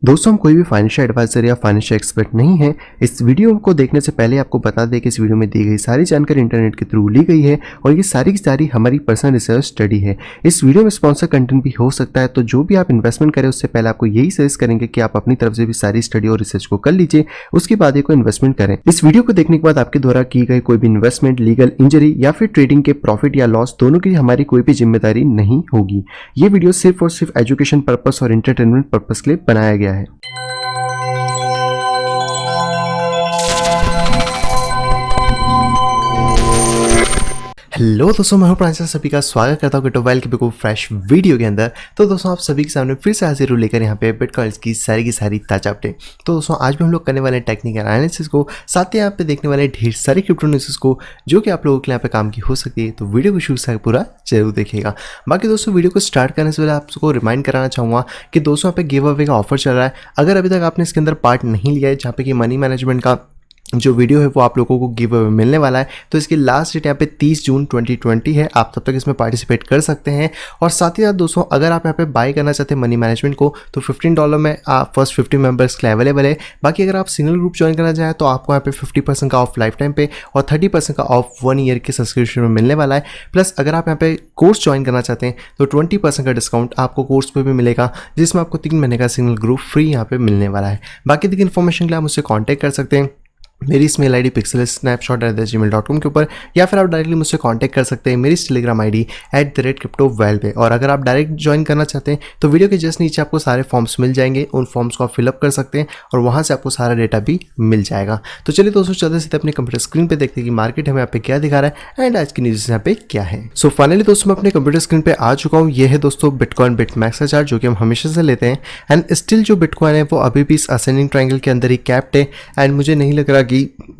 दोस्तों हम कोई भी फाइनेंशियल एडवाइजर या फाइनेंशियल एक्सपर्ट नहीं है। इस वीडियो को देखने से पहले आपको बता दें कि इस वीडियो में दी गई सारी जानकारी इंटरनेट के थ्रू ली गई है और ये सारी की सारी हमारी पर्सनल रिसर्च स्टडी है। इस वीडियो में स्पॉन्सर कंटेंट भी हो सकता है, तो जो भी आप इन्वेस्टमेंट करें उससे पहले आपको यही सजेस्ट करेंगे कि आप अपनी तरफ से भी सारी स्टडी और रिसर्च को कर लीजिए, उसके बाद ही कोई इन्वेस्टमेंट करें। इस वीडियो को देखने के बाद आपके द्वारा की गई कोई भी इन्वेस्टमेंट, लीगल इंजरी या फिर ट्रेडिंग के प्रॉफिट या लॉस दोनों की हमारी कोई भी जिम्मेदारी नहीं होगी। ये वीडियो सिर्फ और सिर्फ एजुकेशन पर्पस और एंटरटेनमेंट पर्पस के लिए बनाया गया है। हेलो दोस्तों, मैं हूं प्रांशल, सभी का स्वागत करता हूं गिटोवाइल के बिल्कुल फ्रेश वीडियो के अंदर। तो दोस्तों आप सभी के सामने फिर से हाजिर हूं लेकर यहाँ पे बिटकॉइंस की सारी ताजा अपडेट। तो दोस्तों आज भी हम लोग करने वाले हैं टेक्निकल एनालिसिस को, साथ ही यहाँ पे देखने वाले ढेर सारी क्रिप्टो न्यूज़ को जो कि आप लोगों के लिए यहाँ पे काम की हो सकती है। तो वीडियो को शुरू से पूरा जरूर देखिएगा। बाकी दोस्तों वीडियो को स्टार्ट करने से पहले आपको रिमाइंड कराना चाहूँगा कि दोस्तों यहाँ पे गिव अवे का ऑफर चल रहा है। अगर अभी तक आपने इसके अंदर पार्ट नहीं लिया है, जहाँ पे कि मनी मैनेजमेंट का जो वीडियो है वो आप लोगों को गिव अवे मिलने वाला है, तो इसकी लास्ट डेट यहाँ पे 30 जून 2020 है। आप तब तक इसमें पार्टिसिपेट कर सकते हैं। और साथ ही साथ दोस्तों अगर आप यहाँ पे बाय करना चाहते हैं मनी मैनेजमेंट को, तो $15 में आप फर्स्ट 50 मेंबर्स के लिए अवेलेबल है। बाकी अगर आप सिंगल ग्रुप ज्वाइन करना चाहें तो आपको यहाँ पे 50% का ऑफ लाइफ टाइम पे और 30% का ऑफ 1 ईयर के सब्सक्रिप्शन में मिलने वाला है। प्लस अगर आप यहाँ पे कोर्स ज्वाइन करना चाहते हैं तो 20% का डिस्काउंट आपको कोर्स पे भी मिलेगा, जिसमें आपको 3 महीने का सिंगल ग्रुप फ्री यहाँ पे मिलने वाला है। बाकी देखिए इन्फॉर्मेशन के लिए आप मुझसे कॉन्टैक्ट कर सकते हैं मेरी इसमेल आई डी pixelsnapshot@gmail.com के ऊपर, या फिर आप डायरेक्टली मुझसे कांटेक्ट कर सकते हैं मेरी टेलीग्राम आई डी @cryptoval पे। और अगर आप डायरेक्ट ज्वाइन करना चाहते हैं तो वीडियो के जस्ट नीचे आपको सारे फॉर्म्स मिल जाएंगे, उन फॉर्म्स को आप फिलअप कर सकते हैं और वहाँ से आपको सारा डेटा भी मिल जाएगा। तो चलिए दोस्तों चलते सीधे अपने कंप्यूटर स्क्रीन पर देखते हैं कि मार्केट हमें यहाँ पे क्या दिखा रहा है एंड आज की न्यूज़ यहाँ पे क्या है। सो फाइनली दोस्तों मैं अपने कंप्यूटर स्क्रीन पर आ चुका हूँ। ये है दोस्तों बिटकॉइन बिटमैक्स का चार्ट, जो कि हम हमेशा से लेते हैं। एंड स्टिल जो बिटकॉइन है वो अभी भी इस असेंडिंग ट्रायंगल के अंदर ही कैप्ड है। एंड मुझे नहीं लग रहा कि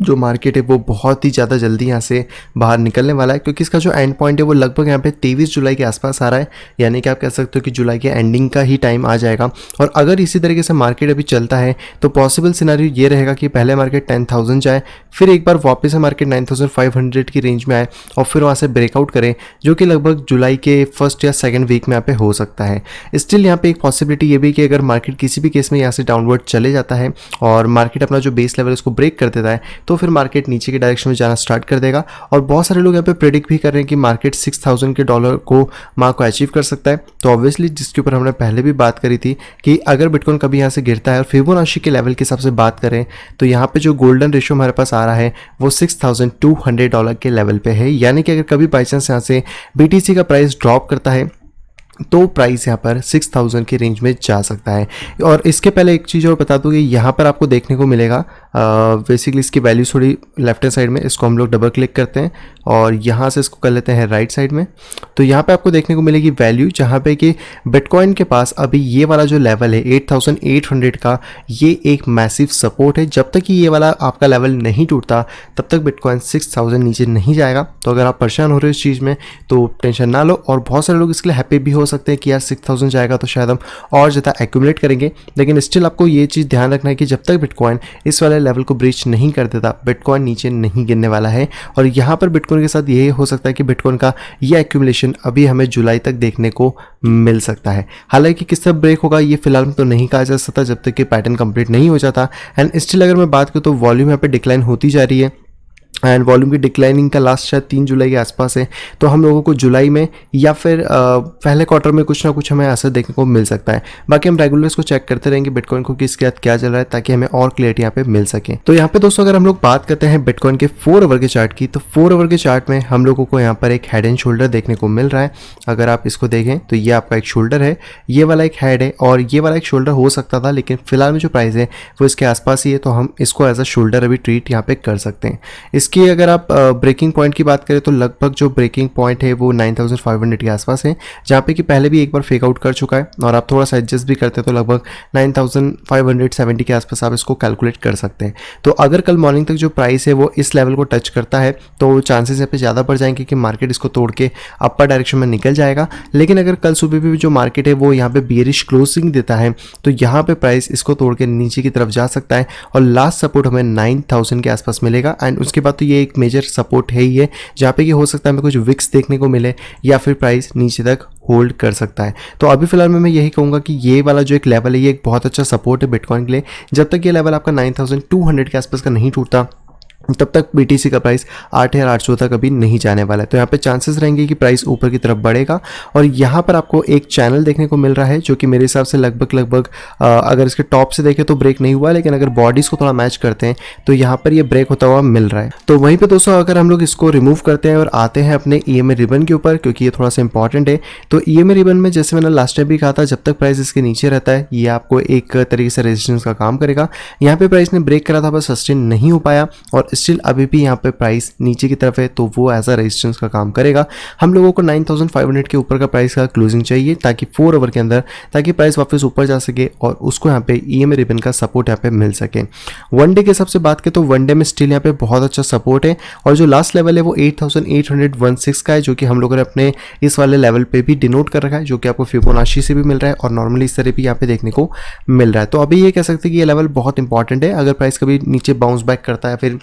जो मार्केट है वो बहुत ही ज़्यादा जल्दी यहाँ से बाहर निकलने वाला है, क्योंकि इसका जो एंड पॉइंट है वो लगभग यहाँ पे 23 जुलाई के आसपास आ रहा है। यानी कि आप कह सकते हो कि जुलाई के एंडिंग का ही टाइम आ जाएगा। और अगर इसी तरीके से मार्केट अभी चलता है तो पॉसिबल सिनेरियो ये रहेगा कि पहले मार्केट 10,000 जाए, फिर एक बार वापस से मार्केट 9,500 की रेंज में आए और फिर वहाँ से ब्रेकआउट करें, जो कि लगभग जुलाई के फर्स्ट या सेकेंड वीक में यहाँ पे हो सकता है। स्टिल यहाँ पे एक पॉसिबिलिटी ये भी कि अगर मार्केट किसी भी केस में यहाँ से डाउनवर्ड चले जाता है और मार्केट अपना जो बेस लेवल है उसको ब्रेक कर देता है, तो फिर मार्केट नीचे के डायरेक्शन में जाना स्टार्ट कर देगा। और बहुत सारे लोग यहाँ पे प्रेडिक्ट भी कर रहे हैं कि मार्केट $6,000 को मार्क को अचीव कर सकता है। तो ऑब्वियसली जिसके ऊपर हमने पहले भी बात करी थी कि अगर बिटकॉइन कभी यहाँ से गिरता है और फिबोनाची के लेवल के हिसाब से बात करें तो यहाँ पे जो गोल्डन रेशियो हमारे पास आ रहा है वो $6,200 के लेवल पे है। यानी कि अगर कभी बाई चांस यहाँ से BTC का प्राइस ड्रॉप करता है तो प्राइस यहाँ पर 6,000 की रेंज में जा सकता है। और इसके पहले एक चीज़ और बता दूँ कि यहाँ पर आपको देखने को मिलेगा बेसिकली इसकी वैल्यू थोड़ी लेफ्ट हैंड साइड में, इसको हम लोग डबल क्लिक करते हैं और यहाँ से इसको कर लेते हैं राइट साइड में। तो यहाँ पे आपको देखने को मिलेगी वैल्यू, जहाँ पे कि बिटकॉइन के पास अभी ये वाला जो लेवल है 8,800 का, ये एक मैसिव सपोर्ट है। जब तक कि ये वाला आपका लेवल नहीं टूटता तब तक बिटकॉइन 6,000 नीचे नहीं जाएगा। तो अगर आप परेशान हो रहे हो इस चीज़ में तो टेंशन ना लो। और बहुत सारे लोग इसके लिए हैप्पी भी हो सकते हैं कि यार 6,000 जाएगा तो शायद हम और ज़्यादा एक्यूमुलेट करेंगे, लेकिन स्टिल आपको ये चीज़ ध्यान रखना है कि जब तक बिटकॉइन इस वाले लेवल को ब्रीच नहीं कर देता बिटकॉइन नीचे नहीं गिरने वाला है। और यहाँ पर बिटकॉइन के साथ ये हो सकता है कि बिटकॉइन का ये एक्यूमुलेशन अभी हमें जुलाई तक देखने को मिल सकता है। हालांकि किस तरह ब्रेक होगा ये फिलहाल में तो नहीं कहा जा सकता जब तक कि पैटर्न कंप्लीट नहीं हो जाता। एंड स्टिल अगर मैं बात करूँ तो वॉल्यूम यहाँ पे डिक्लाइन होती जा रही है एंड वॉल्यूम की डिक्लाइनिंग का लास्ट शायद 3 जुलाई के आसपास है। तो हम लोगों को जुलाई में या फिर पहले क्वार्टर में कुछ ना कुछ हमें असर देखने को मिल सकता है। बाकी हम रेगुलर इसको चेक करते रहेंगे बिटकॉइन को कि इसके साथ क्या चल रहा है, ताकि हमें और क्लियरिटी यहाँ पे मिल सके। तो यहाँ पे दोस्तों अगर हम लोग बात करते हैं बिटकॉइन के 4 आवर के चार्ट की, तो 4 आवर के चार्ट में हम लोगों को यहाँ पर एक हेड एंड शोल्डर देखने को मिल रहा है। अगर आप इसको देखें तो ये आपका एक शोल्डर है, ये वाला एक हेड है और ये वाला एक शोल्डर हो सकता था, लेकिन फिलहाल में जो प्राइस है वो इसके आसपास ही है, तो हम इसको एज अ शोल्डर अभी ट्रीट यहाँ पे कर सकते हैं। इसकी अगर आप ब्रेकिंग पॉइंट की बात करें तो लगभग जो ब्रेकिंग पॉइंट है वो 9,500 के आसपास है, जहाँ पे कि पहले भी एक बार फेक आउट कर चुका है। और आप थोड़ा सा एडजस्ट भी करते हैं तो लगभग 9,570 के आसपास आप इसको कैलकुलेट कर सकते हैं। तो अगर कल मॉर्निंग तक जो प्राइस है वो इस लेवल को टच करता है तो चांसेस यहाँ पे ज़्यादा बढ़ जाएंगे कि मार्केट इसको तोड़ के अपर डायरेक्शन में निकल जाएगा। लेकिन अगर कल सुबह भी जो मार्केट है वो यहाँ पे बियरिश क्लोजिंग देता है तो यहाँ पे प्राइस इसको तोड़ के नीचे की तरफ जा सकता है और लास्ट सपोर्ट हमें 9,000 के आसपास मिलेगा। एंड उसके बाद तो ये एक मेजर सपोर्ट है ही है, जहाँ पे कि हो सकता है हमें कुछ विक्स देखने को मिले या फिर प्राइस नीचे तक होल्ड कर सकता है। तो अभी फिलहाल मैं यही कहूँगा कि ये वाला जो एक लेवल है ये एक बहुत अच्छा सपोर्ट है बिटकॉइन के लिए। जब तक ये लेवल आपका 9200 के आसपास का नहीं टूटता तब तक BTC का प्राइस 8800 तक अभी नहीं जाने वाला है। तो यहाँ पे चांसेस रहेंगे कि प्राइस ऊपर की तरफ बढ़ेगा। और यहाँ पर आपको एक चैनल देखने को मिल रहा है जो कि मेरे हिसाब से लगभग अगर इसके टॉप से देखें तो ब्रेक नहीं हुआ है, लेकिन अगर बॉडीज़ को थोड़ा मैच करते हैं तो यहाँ पर ये ब्रेक होता हुआ मिल रहा है। तो वहीं पर दोस्तों अगर हम लोग इसको रिमूव करते हैं और आते हैं अपने EMA रिबन के ऊपर, क्योंकि ये थोड़ा सा इंपॉर्टेंट है। तो EMA रिबन में जैसे मैंने लास्ट टाइम भी कहा था, जब तक प्राइस इसके नीचे रहता है ये आपको एक तरीके से रेजिस्टेंस का काम करेगा। यहाँ पे प्राइस ने ब्रेक करा था पर सस्टेन नहीं हो पाया और स्टिल अभी भी यहाँ पे प्राइस नीचे की तरफ है, तो वो एज अ रेजिस्टेंस का काम करेगा। हम लोगों को 9500 के ऊपर का प्राइस का क्लोजिंग चाहिए ताकि 4 आवर के अंदर ताकि प्राइस वापस ऊपर जा सके और उसको यहाँ पे EMA रिबन का सपोर्ट यहाँ पे मिल सके। वन डे के हिसाब से बात करें तो वन डे में स्टिल यहाँ पे बहुत अच्छा सपोर्ट है और जो लास्ट लेवल है वो 8816 का है, जो कि हम लोगों ने अपने इस वाले लेवल पे भी डिनोट कर रखा है, जो कि आपको फिबोनाची से भी मिल रहा है और नॉर्मली इस तरह भी यहाँ पे देखने को मिल रहा है। तो अभी ये कह सकते हैं कि ये लेवल बहुत इंपॉर्टेंट है। अगर प्राइस कभी नीचे बाउंस बैक करता है फिर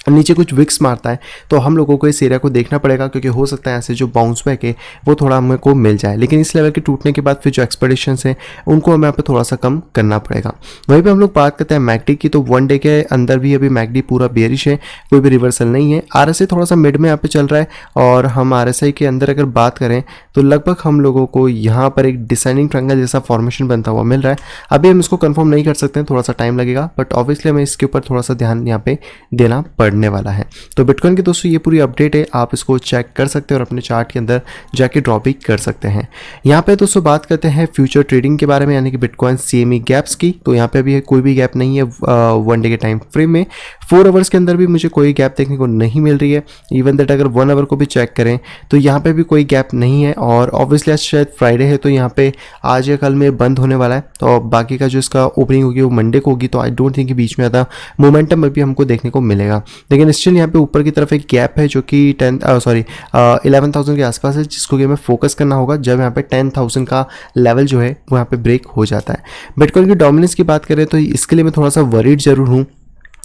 नीचे कुछ विक्स मारता है तो हम लोगों को इस एरिया को देखना पड़ेगा, क्योंकि हो सकता है ऐसे जो बाउंस बैक है वो थोड़ा हमको मिल जाए। लेकिन इस लेवल के टूटने के बाद फिर जो एक्सपेक्टेशंस हैं उनको हमें यहाँ पे थोड़ा सा कम करना पड़ेगा। वहीं पे हम लोग बात करते हैं मैकडी की, तो वन डे के अंदर भी अभी मैकडी पूरा बेयरिश है, कोई भी रिवर्सल नहीं है। RSI थोड़ा सा मिड में यहाँ पे चल रहा है और हम RSI के अंदर अगर बात करें तो लगभग हम लोगों को यहाँ पर एक डिसेंडिंग ट्रायंगल जैसा फॉर्मेशन बनता हुआ मिल रहा है। अभी हम इसको कंफर्म नहीं कर सकते हैं, थोड़ा सा टाइम लगेगा, बट ऑब्वियसली हमें इसके ऊपर थोड़ा सा ध्यान यहाँ पे देना पड़ने वाला है। तो बिटकॉइन की दोस्तों ये पूरी अपडेट है, आप इसको चेक कर सकते हैं और अपने चार्ट के अंदर जाके ड्रॉ भी कर सकते हैं। यहाँ पे दोस्तों बात करते हैं फ्यूचर ट्रेडिंग के बारे में, यानी कि बिटकॉइन CME गैप्स की। तो यहाँ पे अभी कोई भी गैप नहीं है वन डे के टाइम फ्रेम में। 4 आवर्स के अंदर भी मुझे कोई गैप देखने को नहीं मिल रही है। इवन दैट अगर 1 आवर को भी चेक करें तो यहाँ पे भी कोई गैप नहीं है। और ऑब्वियसली आज शायद फ्राइडे है तो यहाँ पे आज या कल में बंद होने वाला है, तो बाकी का जो इसका ओपनिंग होगी वो मंडे को होगी। तो आई डोंट थिंक कि बीच में ज़्यादा मोमेंटम अभी हमको देखने को मिलेगा। लेकिन स्टिल यहाँ पे ऊपर की तरफ एक गैप है जो कि 11,000 के आसपास है, जिसको कि हमें फोकस करना होगा जब यहाँ पे 10,000 का लेवल जो है वो यहाँ पे ब्रेक हो जाता है। बिटकॉइन की डोमिनेंस की बात करें तो इसके लिए मैं थोड़ा सा वरीड जरूर हूँ,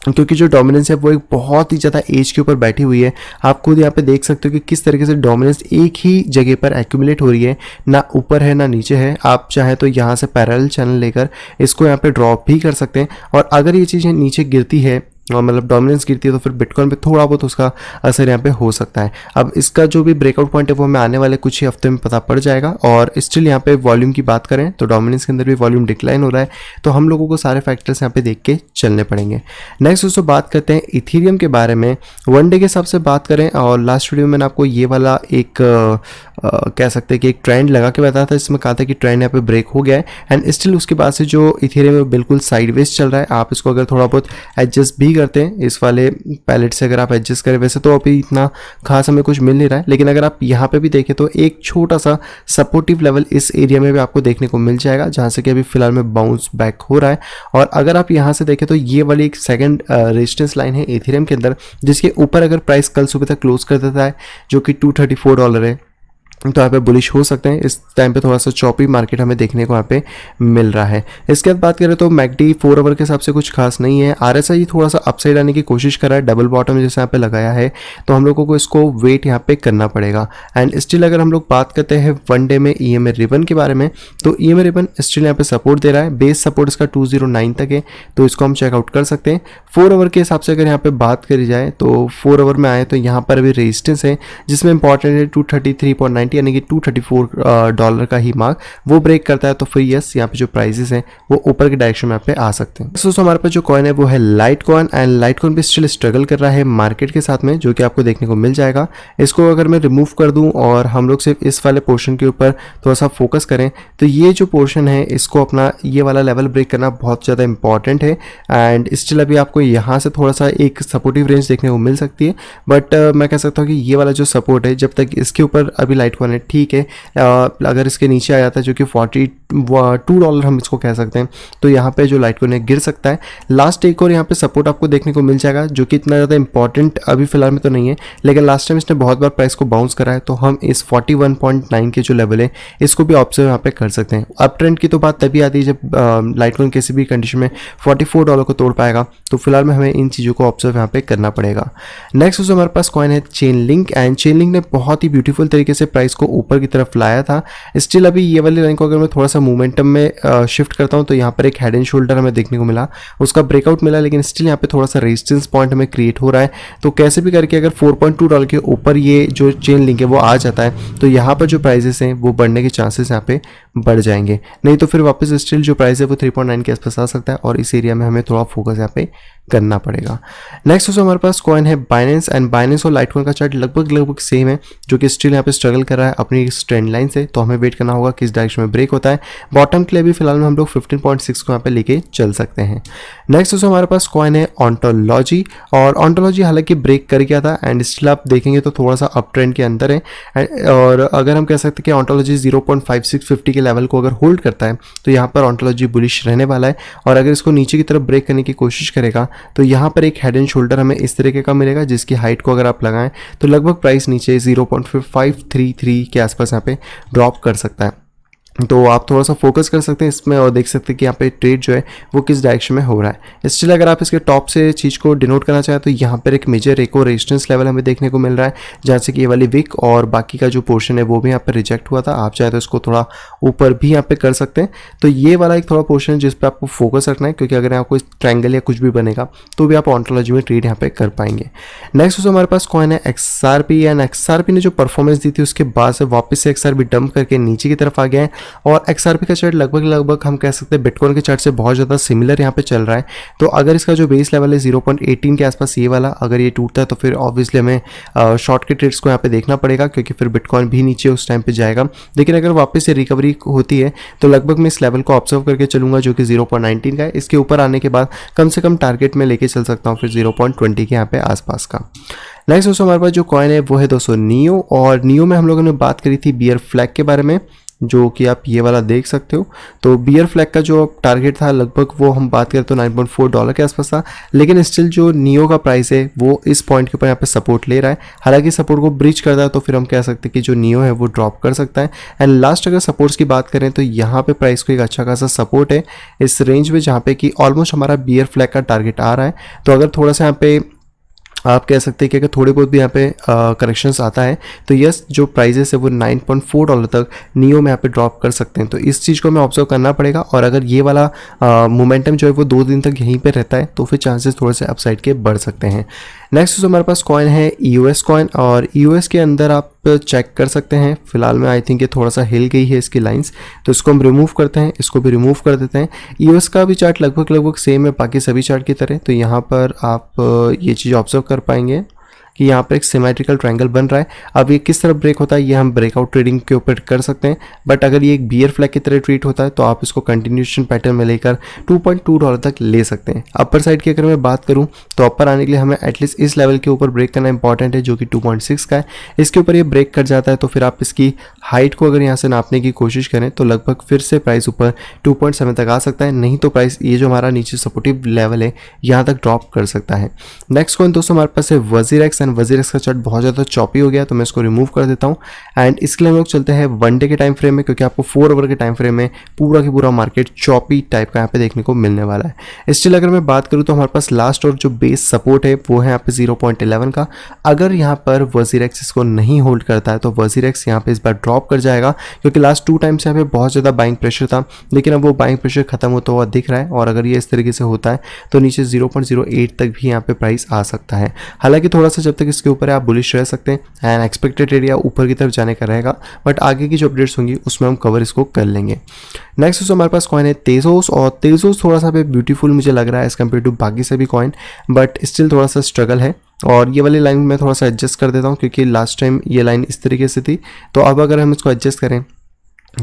क्योंकि जो डोमिनेंस है वो एक बहुत ही ज़्यादा एज के ऊपर बैठी हुई है। आप खुद यहाँ पे देख सकते हो कि किस तरीके से डोमिनेंस एक ही जगह पर एक्यूमुलेट हो रही है, ना ऊपर है ना नीचे है। आप चाहे तो यहाँ से पैरेलल चैनल लेकर इसको यहाँ पे ड्रॉप भी कर सकते हैं। और अगर ये चीज़ें नीचे गिरती है मतलब डोमिनेंस गिरती है तो फिर बिटकॉइन पे थोड़ा बहुत उसका असर यहाँ पे हो सकता है। अब इसका जो भी ब्रेकआउट पॉइंट है वो हमें आने वाले कुछ ही हफ्ते में पता पड़ जाएगा। और स्टिल यहाँ पे वॉल्यूम की बात करें तो डोमिनेंस के अंदर भी वॉल्यूम डिक्लाइन हो रहा है, तो हम लोगों को सारे फैक्टर्स यहाँ पे देख के चलने पड़ेंगे। नेक्स्ट दोस्तों बात करते हैं इथीरियम के बारे में। वन डे के हिसाब से बात करें और लास्ट वीडियो में मैंने आपको ये वाला एक कह सकते हैं कि एक ट्रेंड लगा के बताया था, जिसमें कहा था कि ट्रेंड यहाँ पे ब्रेक हो गया है एंड स्टिल उसके बाद से जो इथेरियम है बिल्कुल साइडवेज चल रहा है। आप इसको अगर थोड़ा बहुत एडजस्ट भी करते हैं इस वाले पैलेट से, अगर आप एडजस्ट करें, वैसे तो अभी इतना खास हमें कुछ मिल नहीं रहा है, लेकिन अगर आप यहाँ पे भी देखें तो एक छोटा सा सपोर्टिव लेवल इस एरिया में भी आपको देखने को मिल जाएगा, जहाँ से कि अभी फिलहाल में बाउंस बैक हो रहा है। और अगर आप यहाँ से देखें तो ये वाली एक सेकंड रेजिस्टेंस लाइन है इथेरियम के अंदर, जिसके ऊपर अगर प्राइस कल सुबह तक क्लोज कर देता है जो कि $234 है, तो यहाँ पे बुलिश हो सकते हैं। इस टाइम पे थोड़ा सा चॉपी मार्केट हमें देखने को यहाँ पे मिल रहा है। इसके बाद बात करें तो मैकडी 4 आवर के हिसाब से कुछ खास नहीं है। RSI थोड़ा सा अपसाइड आने की कोशिश कर रहा है, डबल बॉटम जैसे यहाँ पे लगाया है, तो हम लोगों को इसको वेट यहाँ पे करना पड़ेगा। एंड स्टिल अगर हम लोग बात करते हैं वन डे में EMA रिबन के बारे में, तो EMA रिबन स्टिल यहाँ पे सपोर्ट दे रहा है। बेस सपोर्ट इसका 209 तक है, तो इसको हम चेकआउट कर सकते हैं। 4 आवर के हिसाब से अगर यहाँ पे बात करी जाए तो 4 आवर में आए तो यहाँ पर अभी रेजिस्टेंस है, जिसमें इंपॉर्टेंट है 233.90 यानी कि $234 का ही मार्क वो ब्रेक करता है, तो फिर यस यहाँ पे जो प्राइसेस हैं वो ऊपर के डायरेक्शन में यहाँ पे आ सकते हैं। दोस्तों हमारे पास जो कॉइन है वो है light coin, and light coin भी स्टिल स्ट्रगल कर रहा है मार्केट के साथ में, जो कि आपको देखने को मिल जाएगा। इसको अगर मैं रिमूव कर दूं और हम लोग सिर्फ इस वाले पोर्शन के ऊपर थोड़ा सा फोकस करें, तो ये जो पोर्शन है इसको अपना ये वाला लेवल ब्रेक करना बहुत ज़्यादा इंपॉर्टेंट है। एंड स्टिल अभी आपको यहाँ से थोड़ा सा एक सपोर्टिव रेंज देखने को मिल सकती है, बट मैं कह सकता हूँ कि ये वाला जो सपोर्ट है, जब तक इसके ऊपर अभी लाइट वाले हैं, ठीक है। अगर इसके नीचे आ जाता है जो कि $42 हम इसको कह सकते हैं, तो यहाँ पे जो लाइटकॉइन है गिर सकता है। लास्ट एक और यहाँ पे सपोर्ट आपको देखने को मिल जाएगा जो कि इतना ज़्यादा इंपॉर्टेंट अभी फिलहाल में तो नहीं है, लेकिन लास्ट टाइम इसने बहुत बार प्राइस को बाउंस करा है, तो हम इस 41.9 के जो लेवल है इसको भी ऑब्जर्व यहाँ पे कर सकते हैं। अप ट्रेंड की तो बात तभी आती है जब लाइटकॉइन किसी भी कंडीशन में $44 को तोड़ पाएगा, तो फिलहाल में हमें इन चीज़ों को ऑब्जर्व यहाँ पे करना पड़ेगा। नेक्स्ट जो हमारे पास कॉइन है चेनलिंक, एंड चेनलिंक ने बहुत ही ब्यूटीफुल तरीके से प्राइस को ऊपर की तरफ लाया था। स्टिल अभी ये वाली लाइन को अगर मैं थोड़ा सा मोमेंटम में शिफ्ट करता हूँ तो यहाँ पर एक हेड एंड शोल्डर हमें देखने को मिला, उसका ब्रेकआउट मिला, लेकिन स्टिल यहाँ पे थोड़ा सा रेजिस्टेंस पॉइंट हमें क्रिएट हो रहा है। तो कैसे भी करके अगर $4.2 के ऊपर ये जो चेन लिंक है वो आ जाता है तो यहाँ पर जो प्राइजेस हैं वो बढ़ने के चांसेस यहाँ पे बढ़ जाएंगे, नहीं तो फिर वापस स्टिल जो प्राइस है वो 3.9 के आसपास आ सकता है, और इस एरिया में हमें थोड़ा फोकस यहाँ पे करना पड़ेगा। नेक्स्ट जो हमारे पास कॉइन है बाइनेंस, एंड बाइनेंस और लाइटकॉइन का चार्ट लगभग सेम है, जो कि स्टिल यहाँ पे स्ट्रगल कर रहा है अपनी इस ट्रेंड लाइन से, तो हमें वेट करना होगा किस डायरेक्शन में ब्रेक होता है। बॉटम के लिए भी फिलहाल में हम लोग 15.6 को यहाँ पे लेके चल सकते हैं। नेक्स्ट जो हमारे पास कॉइन है ऑन्टोलॉजी, और ऑन्टोलॉजी हालांकि ब्रेक कर गया था एंड स्टिल आप देखेंगे तो थोड़ा सा अप ट्रेंड के अंदर है, और अगर हम कह सकते हैं कि ऑन्टोलॉजी 0.5650 के लेवल को अगर होल्ड करता है तो यहाँ पर ऑन्टोलॉजी बुलिश रहने वाला है, और अगर इसको नीचे की तरफ ब्रेक करने की कोशिश करेगा तो यहाँ पर एक हेड एंड शोल्डर हमें इस तरीके का मिलेगा, जिसकी हाइट को अगर आप लगाएं तो लगभग प्राइस नीचे 0.533 के आसपास यहाँ पे ड्रॉप कर सकता है। तो आप थोड़ा सा फोकस कर सकते हैं इसमें और देख सकते हैं कि यहाँ पे ट्रेड जो है वो किस डायरेक्शन में हो रहा है। स्टिल अगर आप इसके टॉप से चीज़ को डिनोट करना चाहें तो यहाँ पर एक मेजर एक और रेजिस्टेंस लेवल हमें देखने को मिल रहा है, जहाँ से कि ये वाली विक और बाकी का जो पोर्शन है वो भी यहाँ पर रिजेक्ट हुआ था। आप चाहे तो इसको थोड़ा ऊपर भी यहाँ पे कर सकते हैं, तो ये वाला एक थोड़ा पोर्शन है जिस पर आपको फोकस रखना है, क्योंकि अगर आपको ट्रायंगल या कुछ भी बनेगा तो भी आप ऑन्टोलॉजी में ट्रेड यहाँ पे कर पाएंगे। नेक्स्ट जो हमारे पास कॉइन है XRP, एंड XRP ने जो परफॉर्मेंस दी थी उसके बाद से वापस से XRP डंप करके नीचे की तरफ आ गया है, और XRP का चार्ट लगभग हम कह सकते हैं बिटकॉइन के चार्ट से बहुत ज़्यादा सिमिलर यहाँ पे चल रहा है। तो अगर इसका जो बेस लेवल है 0.18 के आसपास ये वाला अगर ये टूटता है तो फिर ऑब्वियसली हमें शॉर्ट के ट्रेड्स को यहाँ पे देखना पड़ेगा, क्योंकि फिर बिटकॉइन भी नीचे उस टाइम पे जाएगा। लेकिन अगर वापस से रिकवरी होती है तो लगभग मैं इस लेवल को ऑब्जर्व करके चलूंगा जो कि 0.19 का है। इसके ऊपर आने के बाद कम से कम टारगेट में लेके चल सकता हूँ फिर 0.20 के यहाँ पे आसपास का। नेक्स्ट दोस्तों हमारे पास जो कॉइन है वो है दोस्तों नियो, और नियो में हम लोगों ने बात करी थी बियर फ्लैग के बारे में, जो कि आप ये वाला देख सकते हो। तो बियर फ्लैग का जो टारगेट था लगभग वो हम बात करें तो $9.4 के आसपास था, लेकिन स्टिल जो नियो का प्राइस है वो इस पॉइंट के ऊपर यहाँ पे सपोर्ट ले रहा है। हालांकि सपोर्ट को ब्रीच करता है तो फिर हम कह सकते हैं कि जो नियो है वो ड्रॉप कर सकता है। एंड लास्ट अगर सपोर्ट्स की बात करें तो यहाँ पे प्राइस को एक अच्छा खासा सपोर्ट है इस रेंज में, जहाँ पे कि ऑलमोस्ट हमारा बियर फ्लैग का टारगेट आ रहा है। तो अगर थोड़ा सा यहाँ पे आप कह सकते हैं कि अगर थोड़े बहुत भी यहाँ पे करेक्शंस आता है तो यस जो प्राइजेस है वो $9.4 तक नियो में यहाँ पे ड्रॉप कर सकते हैं। तो इस चीज़ को हमें ऑब्जर्व करना पड़ेगा, और अगर ये वाला मोमेंटम जो है वो 2 दिन तक यहीं पे रहता है तो फिर चांसेस थोड़े से अपसाइड के बढ़ सकते हैं। नेक्स्ट जो हमारे पास कॉइन है EOS कॉइन, और EOS के अंदर आप चेक कर सकते हैं फिलहाल में आई थिंक ये थोड़ा सा हिल गई है इसकी लाइंस, तो इसको हम रिमूव करते हैं, इसको भी रिमूव कर देते हैं। EOS का भी चार्ट लगभग सेम है बाकी सभी चार्ट की तरह, तो यहाँ पर आप ये चीज़ ऑब्जर्व कर पाएंगे कि यहाँ पर एक सिमेट्रिकल ट्रायंगल बन रहा है। अब ये किस तरफ ब्रेक होता है ये हम ब्रेकआउट ट्रेडिंग के ऊपर कर सकते हैं, बट अगर ये एक बियर फ्लैग की तरह ट्रीट होता है तो आप इसको कंटिन्यूएशन पैटर्न में लेकर $2.2 तक ले सकते हैं। अपर साइड की अगर मैं बात करूँ तो अपर आने के लिए हमें एटलीस्ट इस लेवल के ऊपर ब्रेक करना इंपॉर्टेंट है जो कि 2.6 का है। इसके ऊपर ये ब्रेक कर जाता है तो फिर आप इसकी हाइट को अगर यहाँ से नापने की कोशिश करें तो लगभग फिर से प्राइस ऊपर 2.7 तक आ सकता है, नहीं तो प्राइस ये जो हमारा नीचे सपोर्टिव लेवल है यहाँ तक ड्रॉप कर सकता है। नेक्स्ट कॉइन दोस्तों हमारे पास है वजीरेक्स, एंड वजीरेक्स का चार्ट बहुत ज़्यादा चॉपी हो गया तो मैं इसको रिमूव कर देता हूँ। एंड इसके लिए हम लोग चलते हैं 1 डे के टाइम फ्रेम में, क्योंकि आपको 4 आवर के टाइम फ्रेम में पूरा की पूरा मार्केट चॉपी टाइप का यहाँ पे देखने को मिलने वाला है। स्टिल अगर मैं बात करूँ तो हमारे पास लास्ट और जो बेस सपोर्ट है वो है यहाँ पे 0.11 का। अगर यहाँ पर वजीरेक्स इसको नहीं होल्ड करता है तो वजीरेक्स यहाँ पे इस बार ड्रॉप कर जाएगा, क्योंकि लास्ट 2 टाइम से यहाँ पे बहुत ज़्यादा बाइंग प्रेशर था, लेकिन अब वो बाइंग प्रेशर खत्म होता हुआ दिख रहा है, और अगर ये इस तरीके से होता है तो नीचे 0.08 तक भी यहाँ पे प्राइस आ सकता है। हालांकि थोड़ा सा जब तक इसके ऊपर आप बुलिश रह सकते हैं, एंड एक्सपेक्टेड एरिया ऊपर की तरफ जाने का रहेगा, बट आगे की जो अपडेट्स होंगी उसमें हम कवर इसको कर लेंगे। नेक्स्ट हमारे पास कॉइन है तेजोस, और तेजोस थोड़ा सा ब्यूटीफुल मुझे लग रहा है एज कम्पेयर टू बाकी सभी कॉइन, बट स्टिल थोड़ा सा स्ट्रगल है। और ये वाली लाइन मैं थोड़ा सा एडजस्ट कर देता हूँ क्योंकि लास्ट टाइम ये लाइन इस तरीके से थी, तो अब अगर हम इसको एडजस्ट करें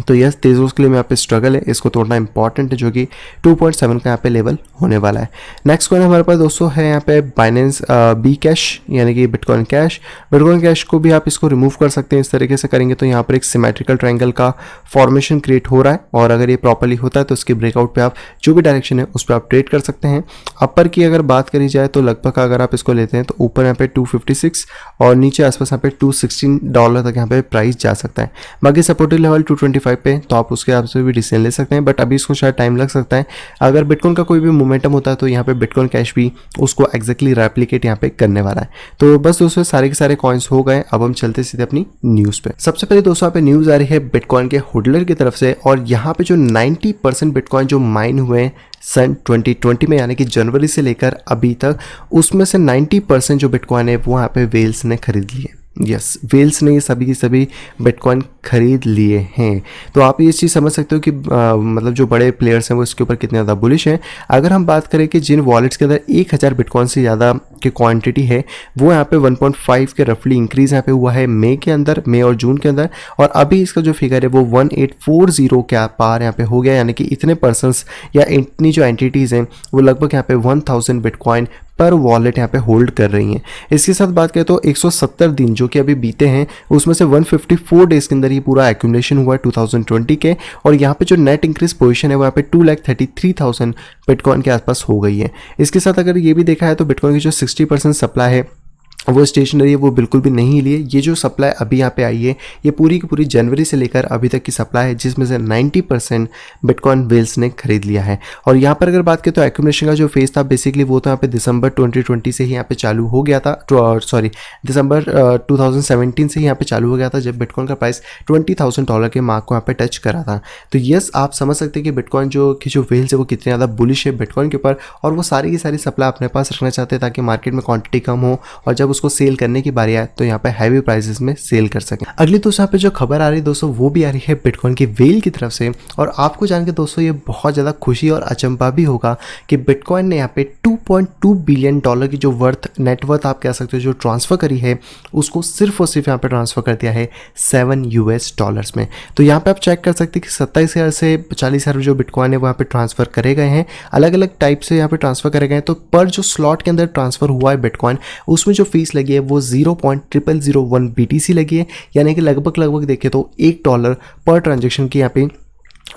तो यस तेजोस के लिए यहाँ पे स्ट्रगल है, इसको तोड़ना इंपॉर्टेंट है, जो कि 2.7 का यहाँ पे लेवल होने वाला है। नेक्स्ट कॉइन हमारे पास दोस्तों है यहाँ पे बाइनेंस बी कैश, यानी कि बिटकॉइन कैश। बिटकॉइन कैश को भी आप इसको रिमूव कर सकते हैं, इस तरीके से करेंगे तो यहाँ पर एक सिमेट्रिकल ट्रायंगल का फॉर्मेशन क्रिएट हो रहा है, और अगर ये प्रॉपरली होता है तो उसकी ब्रेकआउट पे आप जो भी डायरेक्शन है उस पर आप ट्रेड कर सकते हैं। अपर की अगर बात करी जाए तो लगभग अगर आप इसको लेते हैं तो ऊपर यहाँ पे 256 और नीचे आसपास यहाँ पे $216 तक यहाँ पे प्राइस जा सकता है। बाकी सपोर्टिव लेवल 225 पे, तो आप उसके हिसाब से भी डिसीजन ले सकते हैं, बट अभी इसको शायद टाइम लग सकता है। अगर बिटकॉइन का कोई भी मोमेंटम होता है तो यहाँ पे बिटकॉइन कैश भी उसको एग्जैक्टली रेप्लिकेट यहाँ पे करने वाला है। तो बस दोस्तों सारे के सारे कॉइन्स हो गए, अब हम चलते सीधे अपनी न्यूज़ पे। सबसे पहले दोस्तों यहाँ पे न्यूज़ आ रही है बिटकॉइन के होल्डर की तरफ से, और यहाँ पे जो 90% बिटकॉइन जो माइन हुए हैं सन 2020 में, यानी कि जनवरी से लेकर अभी तक, उसमें से 90% जो बिटकॉइन है वो यहाँ पे वेल्स ने खरीद लिए। यस, वेल्स ने ये सभी की सभी बिटकॉइन खरीद लिए हैं। तो आप ये चीज़ समझ सकते हो कि मतलब जो बड़े प्लेयर्स हैं वो इसके ऊपर कितने ज़्यादा बुलिश हैं। अगर हम बात करें कि जिन वॉलेट्स के अंदर 1000 बिटकॉइन से ज़्यादा की क्वांटिटी है, वो यहाँ पे 1.5 के रफली इंक्रीज़ यहाँ पे हुआ है मई के अंदर, मई और जून के अंदर, और अभी इसका जो फिगर है वो 1840 के पार यहाँ पे हो गया, यानी कि इतने पर्सनस या इतनी जो एंटिटीज़ हैं वो लगभग यहाँ पे 1000 बिटकॉइन पर वॉलेट यहाँ पे होल्ड कर रही हैं। इसके साथ बात करें तो 170 दिन जो कि अभी बीते हैं, उसमें से 154 डेज के अंदर ये पूरा एक्यूमुलेशन हुआ है 2020 के, और यहाँ पे जो नेट इंक्रीज पोजीशन है वो यहाँ पे 2,33,000 बिटकॉइन के आसपास हो गई है। इसके साथ अगर ये भी देखा है तो बिटकॉइन की जो 60% सप्लाई है वो स्टेशनरी है, वो बिल्कुल भी नहीं लिए। ये जो सप्लाई अभी यहाँ पे आई है ये पूरी की पूरी जनवरी से लेकर अभी तक की सप्लाई है, जिसमें से 90% बिटकॉइन वेल्स ने खरीद लिया है। और यहाँ पर अगर बात करें तो एक्यूमुलेशन का जो फेज था बेसिकली वो तो यहाँ पे दिसंबर 2020 से ही यहाँ पे चालू हो गया था, सॉरी दिसंबर 2017 से ही यहाँ पे चालू हो गया था, जब बिटकॉइन का प्राइस $20,000 के मार्क को यहाँ पे टच करा था। तो यस, आप समझ सकते हैं कि बिटकॉइन जो वेल्स है वो कितने ज़्यादा बुलिश है बिटकॉइन के ऊपर, और वो सारी की सारी सप्लाई अपने पास रखना चाहते हैं ताकि मार्केट में क्वांटिटी कम हो, और जब उसको सेल करने की बारी आए तो यहाँ पे हैवी प्राइसेस में सेल कर सकें। अगली दोस्तों यहाँ पे जो खबर आ रही है दोस्तों वो भी आ रही है बिटकॉइन की वेल की तरफ से, और आपको जान के दोस्तों ये बहुत ज़्यादा खुशी और अचंभा भी होगा कि बिटकॉइन ने यहाँ पे $2.2 बिलियन की जो नेटवर्थ आप कह सकते हो जो ट्रांसफ़र करी है, उसको सिर्फ और सिर्फ यहाँ पे ट्रांसफ़र कर दिया है $7 में। तो यहाँ पे आप चेक कर सकते हैं कि 27,000 से 40,000 जो बिटकॉइन है वो यहाँ पे ट्रांसफ़र करे गए हैं, अलग अलग टाइप से यहाँ पे ट्रांसफ़र करे गए हैं। तो पर जो स्लॉट के अंदर ट्रांसफ़र हुआ है बिटकॉइन, उसमें जो फीस लगी है वो 0.0001 BTC लगी है, यानी कि लगभग देखें तो $1 पर ट्रांजेक्शन की यहाँ पे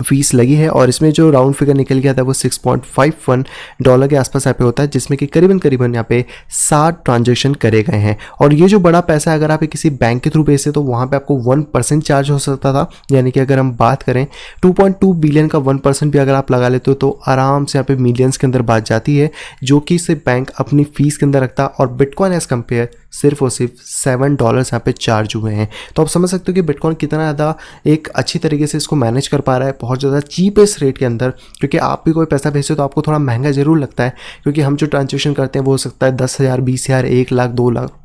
फीस लगी है। और इसमें जो राउंड फिगर निकल गया था वो $6.51 के आसपास यहाँ पे होता है, जिसमें कि करीबन यहाँ पे 60 ट्रांजेक्शन करे गए हैं। और ये जो बड़ा पैसा है अगर आप किसी बैंक के थ्रू भेजते तो वहाँ पे आपको 1% चार्ज हो सकता था, यानी कि अगर हम बात करें 2.2 बिलियन का 1% भी अगर आप लगा लेते हो तो आराम से यहाँ पे मिलियंस के अंदर बात जाती है, जो कि इससे बैंक अपनी फीस के अंदर रखता। और बिटकॉइन एज कम्पेयर सिर्फ और सिर्फ $7 यहाँ पे चार्ज हुए हैं। तो आप समझ सकते हो कि बिटकॉइन कितना ज़्यादा एक अच्छी तरीके से इसको मैनेज कर पा रहा है, बहुत ज़्यादा चीपेस्ट रेट के अंदर। क्योंकि आप भी कोई पैसा भेजते हो तो आपको थोड़ा महंगा ज़रूर लगता है, क्योंकि हम जो ट्रांजेक्शन करते हैं वो हो सकता है 10,000, 20,000, 1 लाख, 2 लाख,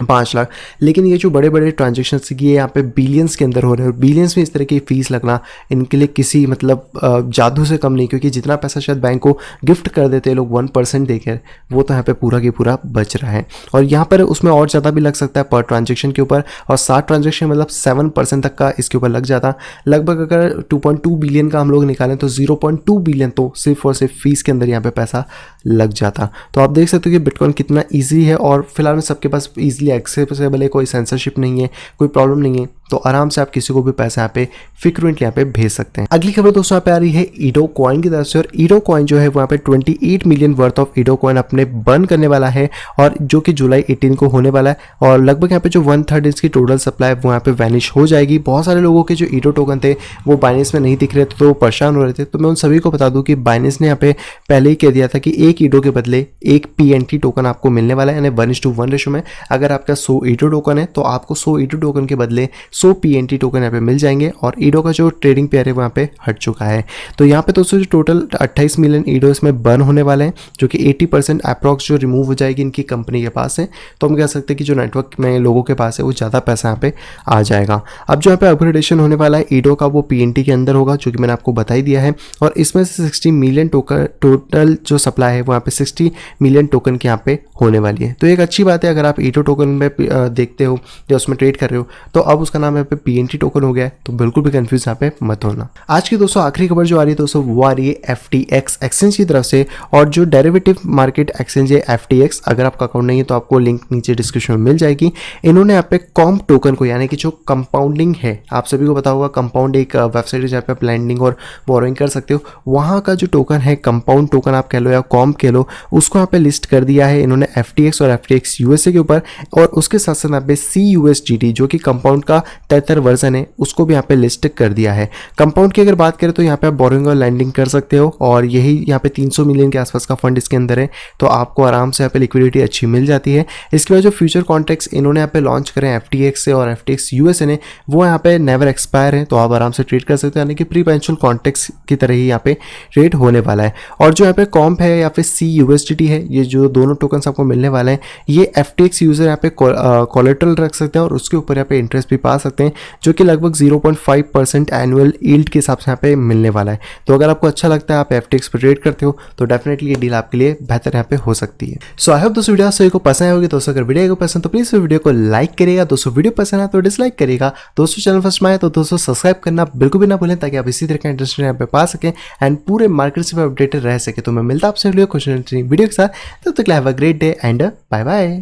5 लाख, लेकिन ये जो बड़े बड़े ट्रांजेक्शन ये यहाँ पे बिलियंस के अंदर हो रहे हैं, और बिलियंस में इस तरह की फीस लगना इनके लिए किसी मतलब जादू से कम नहीं, क्योंकि जितना पैसा शायद बैंक को गिफ्ट कर देते हैं लोग 1% देकर, वो तो यहाँ पे पूरा के पूरा बच रहा है। और यहाँ पर उसमें और ज़्यादा भी लग सकता है पर ट्रांजेक्शन के ऊपर, और 60 ट्रांजेक्शन मतलब 7% तक का इसके ऊपर लग जाता। लगभग अगर 2.2 बिलियन का हम लोग निकालें तो 0.2 बिलियन तो सिर्फ और सिर्फ फीस के अंदर यहाँ पे पैसा लग जाता। तो आप देख सकते हो कि बिटकॉइन कितना ईजी है, और फिलहाल में सबके पास ईजिली एक्सेसिबल है, कोई सेंसरशिप नहीं है, कोई प्रॉब्लम नहीं है, तो आराम से आप किसी को भी पैसा यहाँ पे फ्रीक्वेंटली यहाँ पे भेज सकते हैं। अगली खबर दोस्तों यहाँ पे आ रही है ईडो कॉइन की तरफ से, और ईडो कॉइन जो है वो यहाँ पे 28 मिलियन वर्थ ऑफ ईडो कॉइन अपने बर्न करने वाला है, और जो कि जुलाई 18 को होने वाला है। और लगभग यहाँ पे जो 1/3 इसकी टोटल सप्लाई वो यहाँ पे वैनिश हो जाएगी। बहुत सारे लोगों के जो ईडो टोकन थे वो बाइनेंस में नहीं दिख रहे थे, तो वो परेशान हो रहे थे। तो मैं उन सभी को बता दूं कि बाइनेंस ने यहाँ पे पहले ही कह दिया था कि एक ईडो के बदले एक PNT टोकन आपको मिलने वाला है, यानी 1:1 रेशो में। अगर आपका 100 ईडो टोकन है तो आपको 100 ईडो टोकन के बदले 100 PNT टोकन यहाँ पे मिल जाएंगे। और ईडो का जो ट्रेडिंग पेयर है वहाँ पे हट चुका है। तो यहाँ पे दोस्तों जो टोटल 28 मिलियन ईडो इसमें बर्न होने वाले हैं, जो कि 80% अप्रॉक्स जो रिमूव हो जाएगी इनकी कंपनी के पास है। तो हम कह सकते हैं कि जो नेटवर्क में लोगों के पास है वो ज़्यादा पैसा यहाँ पे आ जाएगा। अब जो यहाँ पे अपग्रेडेशन होने वाला है ईडो का वो PNT के अंदर होगा, जो कि मैंने आपको बता ही दिया है। और इसमें से 60 मिलियन टोकन टोटल जो सप्लाई है वो यहाँ पे 60 मिलियन टोकन की यहाँ पे होने वाली है। तो एक अच्छी बात है, अगर आप ईडो टोकन में देखते हो या उसमें ट्रेड कर रहे हो तो अब उसका नाम यहाँ पे PNT टोकन हो गया है, तो बिल्कुल भी कंफ्यूज यहाँ पे मत होना। आज की दोस्तों आखिरी खबर जो आ रही है दोस्तों वो आ रही है FTX एक्सचेंज की तरफ से, और जो डेरिवेटिव मार्केट एक्सचेंज है FTX, अगर आपका अकाउंट नहीं है तो आपको लिंक नीचे डिस्क्रिप्शन में मिल जाएगी। इन्होंने यहाँ पे कॉम्प टोकन को, यानी कि जो कंपाउंडिंग है, आप सभी को पता होगा कंपाउंड एक वेबसाइट है जहाँ पे आप लैंडिंग और बोरोइंग कर सकते हो, वहाँ का जो टोकन है कंपाउंड टोकन आप कह लो या कॉम्प कह लो, उसको यहाँ पे लिस्ट कर दिया है इन्होंने FTX और FTX USA के ऊपर। और उसके साथ साथ यहाँ पे CUSDT जो कि कंपाउंड का 73 वर्जन है उसको भी यहाँ पे लिस्ट कर दिया है। कंपाउंड की अगर बात करें तो यहाँ पे आप बोरोइंग और लैंडिंग कर सकते हो, और यही यहाँ पे 300 मिलियन के आसपास का फंड इसके अंदर है, तो आपको आराम से यहाँ पे लिक्विडिटी अच्छी मिल जाती है। इसके बाद जो फ्यूचर कॉन्ट्रैक्ट्स इन्होंने यहाँ पे लॉन्च करे FTX से और FTX USA ने, वो यहाँ पे नेवर एक्सपायर है, तो आप आराम से ट्रेड कर सकते हो, यानी कि प्री पेंशनल कॉन्ट्रैक्ट्स की तरह ही यहाँ पे ट्रेड होने वाला है। और जो यहाँ पे कॉम्प है या फिर CUSDT है, ये जो दोनों टोकन्स आपको मिलने वाले हैं, ये FTX यूजर यहाँ पे कोलेटरल रख सकते हैं और उसके ऊपर यहाँ पे इंटरेस्ट भी पा सकते हैं, जो कि लगभग 0.5% एनुअल यील्ड के हिसाब से यहाँ पे मिलने वाला है। तो अगर आपको अच्छा लगता है, आप FTX पर ट्रेड करते हो, तो डेफिनेटली ये डील आपके लिए बेहतर यहाँ पे हो सकती है। सो आई होप दोस्तों वीडियो सभी को पसंद आएगी। दोस्तों अगर वीडियो को पसंद तो प्लीज वीडियो को लाइक करिएगा, दोस्तों वीडियो पसंद आए तो डिसलाइक करिएगा, दोस्तों चैनल फर्स्ट में आए तो दोस्तों सब्सक्राइब करना बिल्कुल भी ना भूलें, ताकि आप इसी तरह का इंटरेस्ट यहाँ पे पा सकें एंड पूरे मार्केट से अपडेटेड रह सके। तो मैं मिलता आपसे वीडियो के साथ, तब तक have a great day and bye bye.